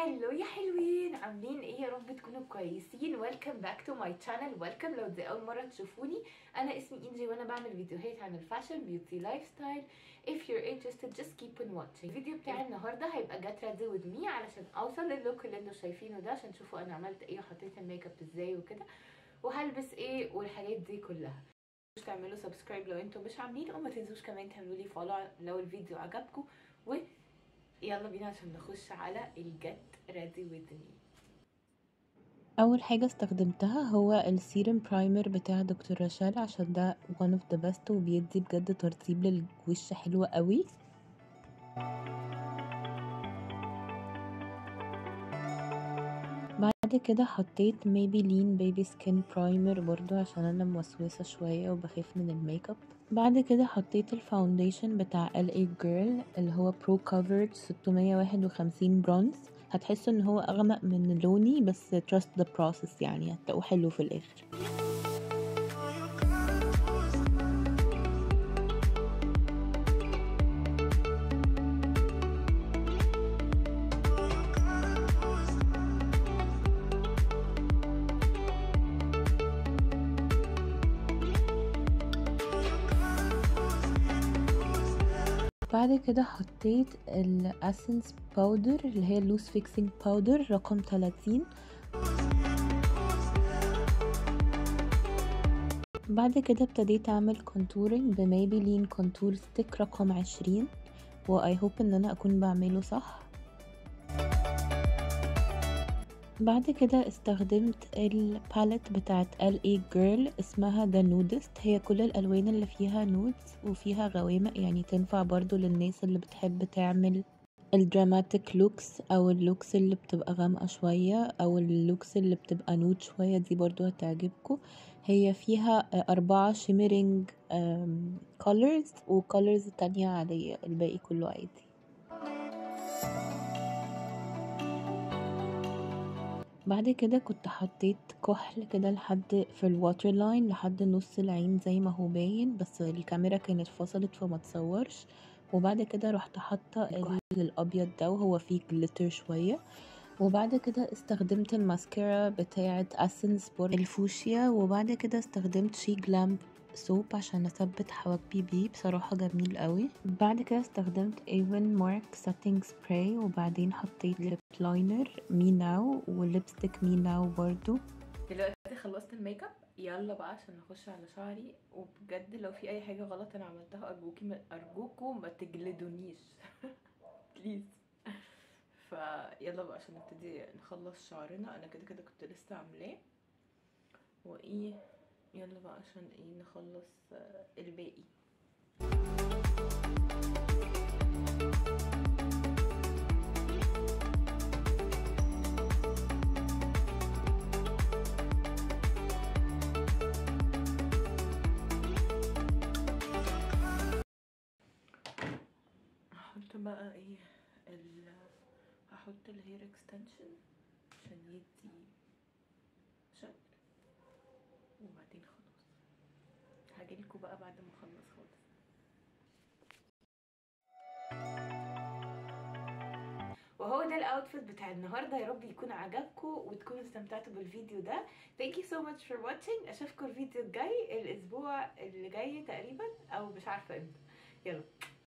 هلو يا حلوين، عاملين ايه؟ يا رب تكونوا كويسين. ويلكم باك تو ماي channel. ويلكم لو دي اول مره تشوفوني. انا اسمي انجي وانا بعمل فيديوهات عن الفاشن بيوتي لايف ستايل. if you're interested just keep on watching. الفيديو بتاعي النهارده هيبقى get ready with me علشان اوصل للوك اللي انتوا شايفينه ده، عشان تشوفوا انا عملت ايه وحطيت الميك اب ازاي وكده وهلبس ايه والحاجات دي كلها. مش تعملوا سبسكرايب لو انتوا مش عاملين، وما تنسوش كمان تعملوا لي فولو لو الفيديو عجبكم. يلا بينا عشان نخش على الجت ريدي with me. اول حاجه استخدمتها هو السيرم برايمر بتاع دكتور رشال، عشان ده one of the best وبيدي بجد ترطيب للوش حلو قوي. بعد كده حطيت ميبيلين بيبي سكين برايمر برضو عشان انا موسوسه شويه وبخاف من الميك اب. بعد كده حطيت الفاونديشن بتاع LA Girl اللي هو برو كفرج 651 برونز. هتحسوا ان هو اغمق من لوني، بس trust the process، يعني هتلاقوه حلو في الاخر. بعد كده حطيت الاسنس باودر اللي هي اللوز فيكسينج باودر رقم 30. بعد كده ابتديت اعمل كونتورنج بميبيلين كونتور ستيك رقم 20، واي هوب ان انا اكون بعمله صح. بعد كده استخدمت الباليت بتاعت LA Girl اسمها The Nudist. هي كل الالوان اللي فيها نودز وفيها غوامق، يعني تنفع برضو للناس اللي بتحب تعمل الدراماتيك لوكس او اللوكس اللي بتبقى غامقة شوية او اللوكس اللي بتبقى نود شوية، دي برضو هتعجبكم. هي فيها 4 شيميرينج colors وcolors تانية عادية، الباقي كله عادي. بعد كده كنت حطيت كحل كده لحد في الواتر لاين لحد نص العين زي ما هو باين، بس الكاميرا كانت فصلت فما تصورش. وبعد كده رحت حاطه الكحل الابيض ده وهو فيه جليتر شويه. وبعد كده استخدمت الماسكارا بتاعه اسنس الفوشيا. وبعد كده استخدمت شي جلام سوب عشان اثبت حواجبي بيه، بصراحه جميل قوي. بعد كده استخدمت ايفن مارك ساتينج سبراي، وبعدين حطيت ليب لاينر مي ناو وليبستيك مي ناو برضو. دلوقتي خلصت الميك اب، يلا بقى عشان نخش على شعري. وبجد لو في اي حاجه غلط انا عملتها ارجوكم ما تجلدونيش بليز. فيلا بقى عشان نبتدي نخلص شعرنا. انا كده كده كنت لسه عاملاه وايه. يلا بقى عشان ايه نخلص الباقي. هحط بقى ايه هحط الهير اكستنشن عشان يدي شكل، وبعدين خلاص هجيلكوا بقى بعد ما اخلص خالص. وهو ده الاوتفيت بتاع النهارده. يا رب يكون عجبكم وتكونوا استمتعتوا بالفيديو ده. thank you so much for watching. اشوفكم الفيديو الجاي الاسبوع اللي جاي تقريبا، او مش عارفه امتى. يلا